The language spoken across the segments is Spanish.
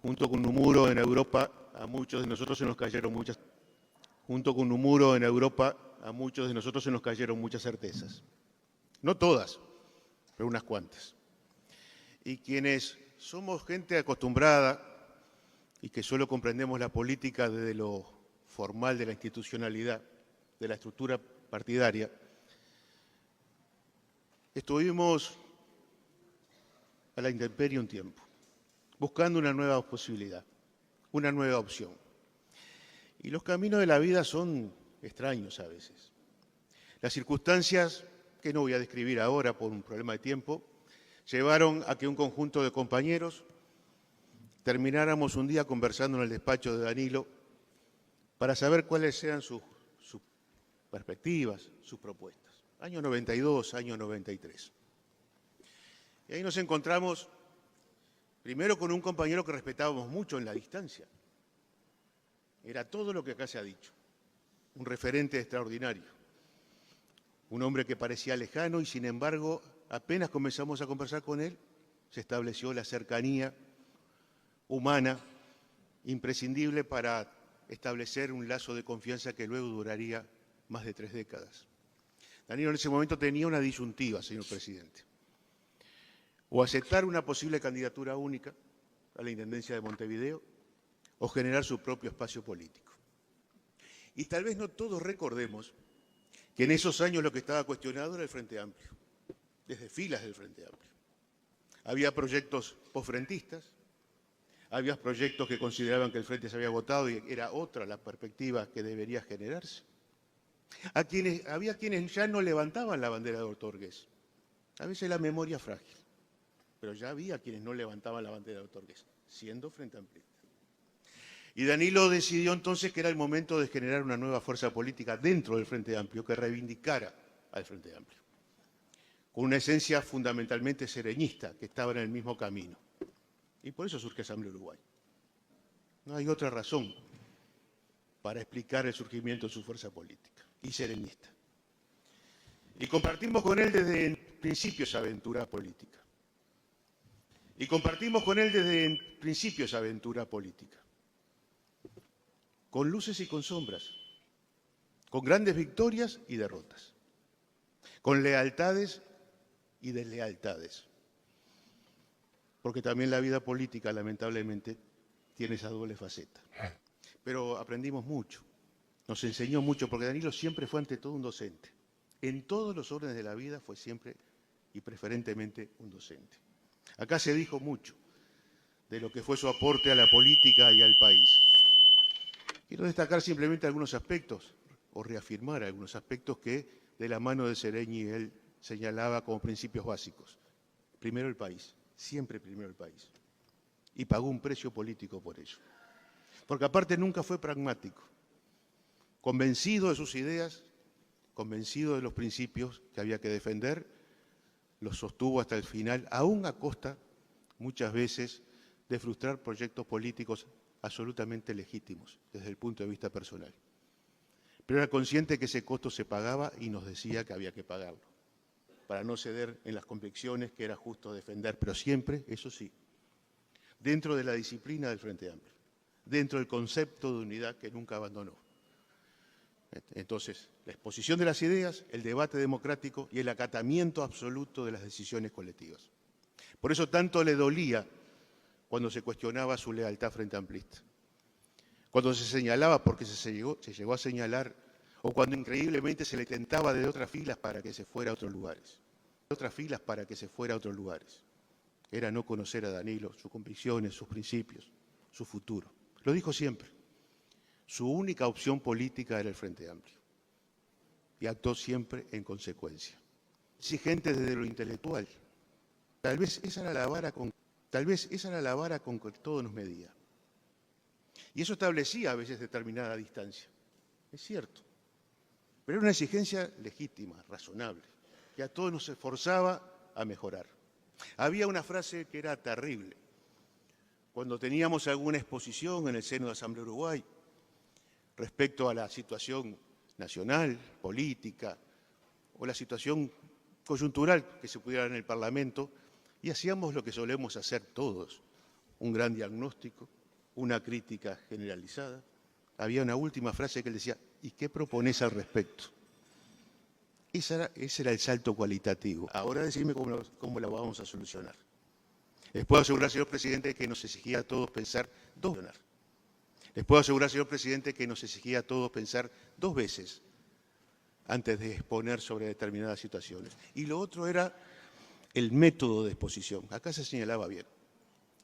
Junto con un muro en Europa, a muchos de nosotros se nos cayeron muchas. Junto con un muro en Europa, a muchos de nosotros se nos cayeron muchas certezas. No todas, pero unas cuantas. Y quienes somos gente acostumbrada y que solo comprendemos la política desde lo formal de la institucionalidad, de la estructura partidaria, estuvimos a la intemperie un tiempo, buscando una nueva posibilidad, una nueva opción. Y los caminos de la vida son extraños a veces. Las circunstancias, que no voy a describir ahora por un problema de tiempo, llevaron a que un conjunto de compañeros termináramos un día conversando en el despacho de Danilo para saber cuáles eran sus perspectivas, sus propuestas. Año 92, año 93. Y ahí nos encontramos primero con un compañero que respetábamos mucho en la distancia. Era todo lo que acá se ha dicho. Un referente extraordinario. Un hombre que parecía lejano y sin embargo, apenas comenzamos a conversar con él, se estableció la cercanía humana imprescindible para establecer un lazo de confianza que luego duraría más de 3 décadas. Danilo en ese momento tenía una disyuntiva, señor presidente. O aceptar una posible candidatura única a la Intendencia de Montevideo o generar su propio espacio político. Y tal vez no todos recordemos que en esos años lo que estaba cuestionado era el Frente Amplio, desde filas del Frente Amplio. Había proyectos posfrentistas, había proyectos que consideraban que el Frente se había agotado y era otra la perspectiva que debería generarse. Había quienes ya no levantaban la bandera de Otorgués. A veces la memoria es frágil, pero ya había quienes no levantaban la bandera de Otorgués, siendo Frente Amplista. Y Danilo decidió entonces que era el momento de generar una nueva fuerza política dentro del Frente Amplio que reivindicara al Frente Amplio, con una esencia fundamentalmente sereñista que estaba en el mismo camino. Y por eso surge Asamblea Uruguay. No hay otra razón para explicar el surgimiento de su fuerza política, y serenista. Y compartimos con él desde el principio esa aventura política. Con luces y con sombras, con grandes victorias y derrotas, con lealtades y deslealtades. Porque también la vida política, lamentablemente, tiene esa doble faceta. Pero aprendimos mucho, nos enseñó mucho, porque Danilo siempre fue ante todo un docente. En todos los órdenes de la vida fue siempre y preferentemente un docente. Acá se dijo mucho de lo que fue su aporte a la política y al país. Quiero destacar simplemente algunos aspectos, o reafirmar algunos aspectos que de la mano de Sereñi él señalaba como principios básicos. Primero el país, siempre primero el país. Y pagó un precio político por ello. Porque aparte nunca fue pragmático. Convencido de sus ideas, convencido de los principios que había que defender, los sostuvo hasta el final, aún a costa, muchas veces, de frustrar proyectos políticos absolutamente legítimos desde el punto de vista personal. Pero era consciente que ese costo se pagaba y nos decía que había que pagarlo, para no ceder en las convicciones que era justo defender, pero siempre, eso sí, dentro de la disciplina del Frente Amplio, dentro del concepto de unidad que nunca abandonó. Entonces, la exposición de las ideas, el debate democrático y el acatamiento absoluto de las decisiones colectivas. Por eso tanto le dolía cuando se cuestionaba su lealtad frente amplista, cuando se señalaba, porque se llegó a señalar, o cuando increíblemente se le tentaba de otras filas para que se fuera a otros lugares. Era no conocer a Danilo, sus convicciones, sus principios, su futuro. Lo dijo siempre. Su única opción política era el Frente Amplio. Y actuó siempre en consecuencia. Exigente desde lo intelectual. Tal vez esa era la vara con que todo nos medía. Y eso establecía a veces determinada distancia. Es cierto. Pero era una exigencia legítima, razonable, que a todos nos esforzaba a mejorar. Había una frase que era terrible. Cuando teníamos alguna exposición en el seno de Asamblea Uruguay respecto a la situación nacional, política, o la situación coyuntural que se pudiera dar en el Parlamento, y hacíamos lo que solemos hacer todos, un gran diagnóstico, una crítica generalizada. Había una última frase que él decía, ¿y qué propones al respecto? Ese era el salto cualitativo. Ahora decime cómo la vamos a solucionar. Les puedo asegurar, señor presidente, que nos exigía a todos pensar dos veces. Les puedo asegurar, señor presidente, que nos exigía a todos pensar dos veces antes de exponer sobre determinadas situaciones. Y lo otro era el método de exposición. Acá se señalaba bien.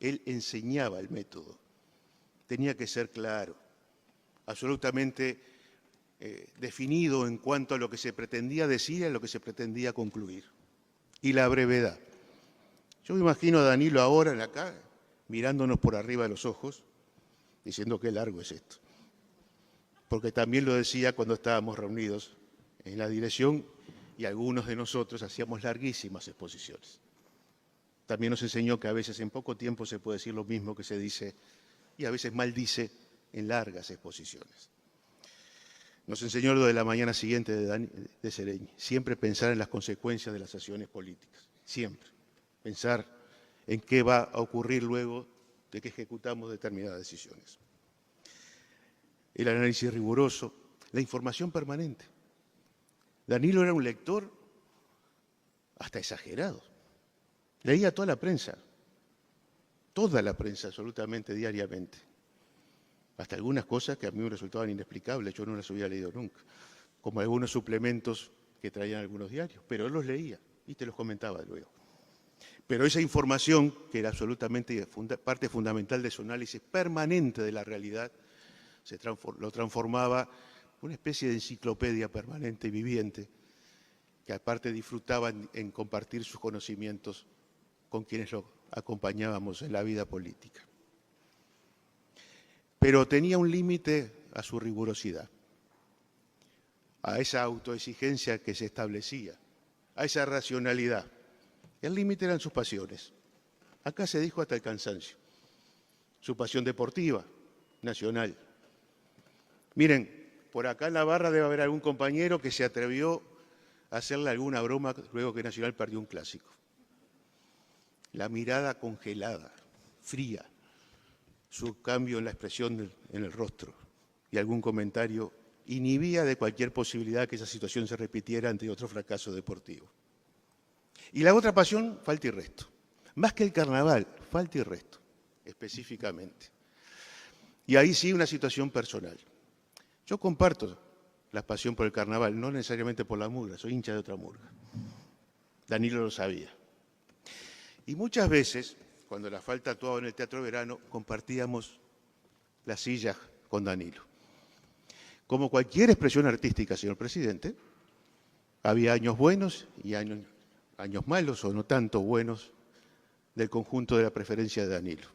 Él enseñaba el método. Tenía que ser claro, absolutamente definido en cuanto a lo que se pretendía decir y a lo que se pretendía concluir. Y la brevedad. Yo me imagino a Danilo ahora en acá, mirándonos por arriba de los ojos, diciendo qué largo es esto. Porque también lo decía cuando estábamos reunidos en la dirección y algunos de nosotros hacíamos larguísimas exposiciones. También nos enseñó que a veces en poco tiempo se puede decir lo mismo que se dice y a veces maldice en largas exposiciones. Nos enseñó lo de la mañana siguiente de Sereñi, siempre pensar en las consecuencias de las acciones políticas, siempre. Pensar en qué va a ocurrir luego de que ejecutamos determinadas decisiones. El análisis riguroso, la información permanente. Danilo era un lector hasta exagerado. Leía toda la prensa absolutamente diariamente. Hasta algunas cosas que a mí me resultaban inexplicables, yo no las había leído nunca, como algunos suplementos que traían algunos diarios, pero él los leía y te los comentaba luego. Pero esa información, que era absolutamente parte fundamental de su análisis permanente de la realidad, lo transformaba en una especie de enciclopedia permanente y viviente, que aparte disfrutaba en compartir sus conocimientos con quienes lo acompañábamos en la vida política. Pero tenía un límite a su rigurosidad, a esa autoexigencia que se establecía, a esa racionalidad. El límite eran sus pasiones. Acá se dijo hasta el cansancio. Su pasión deportiva, nacional. Miren, por acá en la barra debe haber algún compañero que se atrevió a hacerle alguna broma luego que Nacional perdió un clásico. La mirada congelada, fría, su cambio en la expresión en el rostro y algún comentario inhibía de cualquier posibilidad que esa situación se repitiera ante otro fracaso deportivo. Y la otra pasión, falta y resto. Más que el carnaval, falta y resto, específicamente. Y ahí sí una situación personal. Yo comparto la pasión por el carnaval, no necesariamente por la murga, soy hincha de otra murga. Danilo lo sabía. Y muchas veces, cuando la falta actuaba en el Teatro Verano, compartíamos las sillas con Danilo. Como cualquier expresión artística, señor presidente, había años buenos y años malos o no tanto buenos del conjunto de la preferencia de Danilo.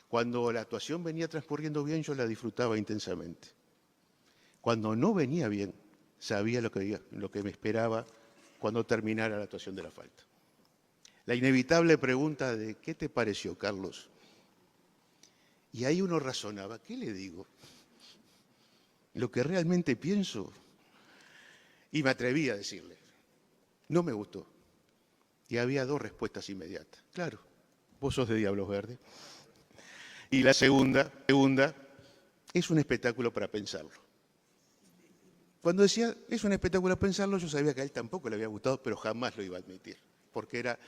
Cuando la actuación venía transcurriendo bien, yo la disfrutaba intensamente. Cuando no venía bien, sabía lo que me esperaba cuando terminara la actuación de la falta. La inevitable pregunta de ¿qué te pareció, Carlos? Y ahí uno razonaba, ¿qué le digo? Lo que realmente pienso. Y me atreví a decirle, no me gustó. Y había dos respuestas inmediatas. Claro, vos sos de Diablos Verdes. Y la segunda, es un espectáculo para pensarlo. Cuando decía, es un espectáculo para pensarlo, yo sabía que a él tampoco le había gustado, pero jamás lo iba a admitir, porque era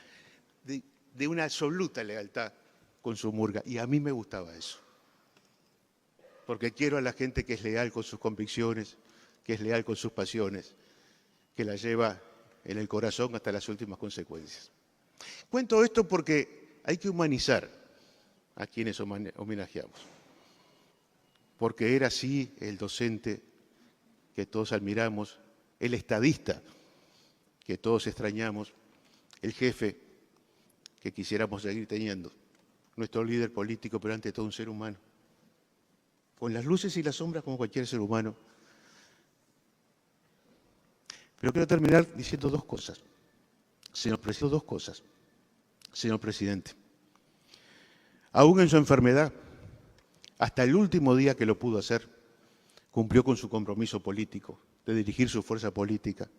de una absoluta lealtad con su murga, y a mí me gustaba eso. Porque quiero a la gente que es leal con sus convicciones, que es leal con sus pasiones, que la lleva en el corazón hasta las últimas consecuencias. Cuento esto porque hay que humanizar a quienes homenajeamos. Porque era así el docente que todos admiramos, el estadista que todos extrañamos, el jefe que quisiéramos seguir teniendo, nuestro líder político, pero ante todo un ser humano, con las luces y las sombras como cualquier ser humano. Pero quiero terminar diciendo dos cosas. Señor presidente. Aún en su enfermedad, hasta el último día que lo pudo hacer, cumplió con su compromiso político, de dirigir su fuerza política,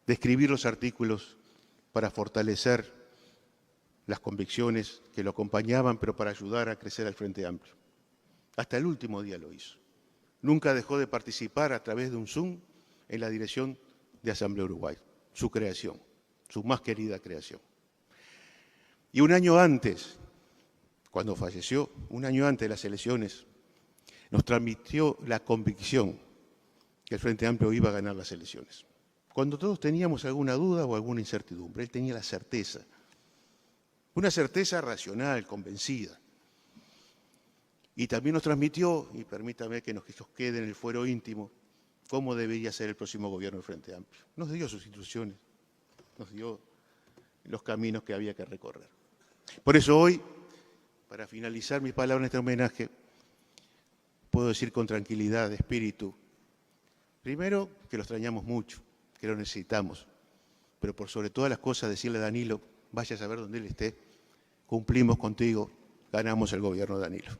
de escribir los artículos para fortalecer las convicciones que lo acompañaban, pero para ayudar a crecer al Frente Amplio. Hasta el último día lo hizo. Nunca dejó de participar a través de un Zoom en la dirección de Asamblea Uruguay, su creación, su más querida creación. Y un año antes, cuando falleció, un año antes de las elecciones, nos transmitió la convicción que el Frente Amplio iba a ganar las elecciones. Cuando todos teníamos alguna duda o alguna incertidumbre, él tenía la certeza, una certeza racional, convencida. Y también nos transmitió, y permítame que nos quede en el fuero íntimo, cómo debería ser el próximo gobierno del Frente Amplio. Nos dio sus instrucciones, nos dio los caminos que había que recorrer. Por eso hoy, para finalizar mis palabras en este homenaje, puedo decir con tranquilidad de espíritu, primero, que lo extrañamos mucho, que lo necesitamos, pero por sobre todas las cosas decirle a Danilo, vaya a saber dónde él esté, cumplimos contigo, ganamos el gobierno de Danilo.